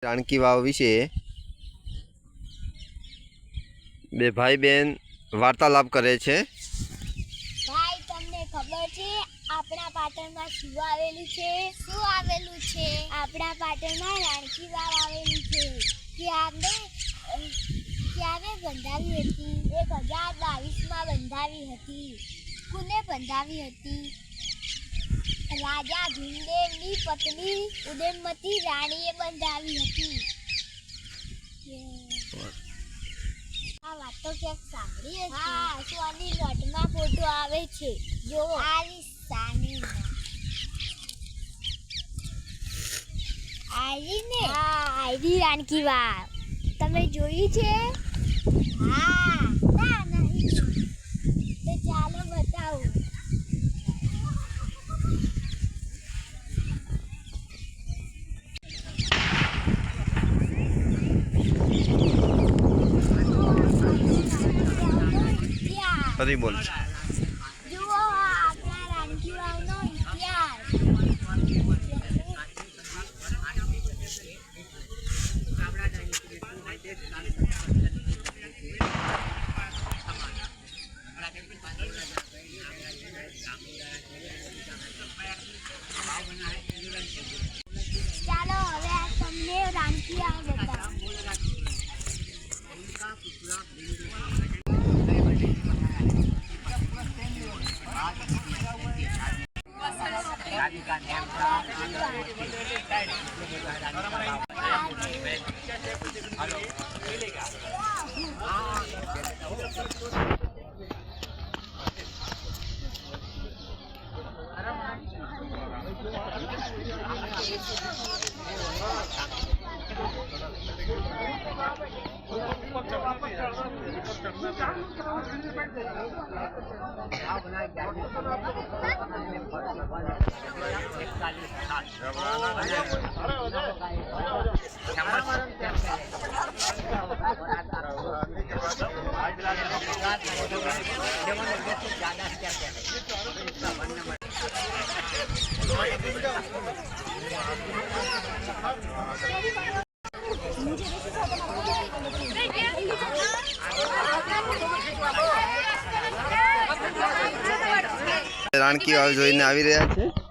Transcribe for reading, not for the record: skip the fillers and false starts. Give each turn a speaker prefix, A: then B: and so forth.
A: રાણકી વાવ વિશે બે ભાઈ બહેન વાર્તાલાપ કરે છે।
B: ભાઈ તમને ખબર છે આપણા પાટણમાં શું આવેલું છે? શું આવેલું છે? આપણા પાટણમાં રાણકી વાવ આવેલી છે। ક્યારે બંધાવી હતી? 1022માં બંધાવી હતી। કોને બંધાવી હતી? રાજા ભીમદેવની પત્ની ઉદયમતી રાણીએ બંધાવી હતી। આ વાત તો ક્યાંક સાંભળી હશે। હા, સોની નોટમાં ફોટો આવે છે, જો આ સાની આઈ ને? હા, આઈ રાણકી વાવ તમે જોઈ છે? હા, ના નહીં તો ચાલો બતાવું।
A: ફરી બોલ।
B: જુઓ આપણા રાણકી વાવનો ઇતિહાસ। ચાલો હવે આ તમને રાણકી વાવ બતાવું।
A: રાણકી વાવ જોઈને આવી રહ્યા છે।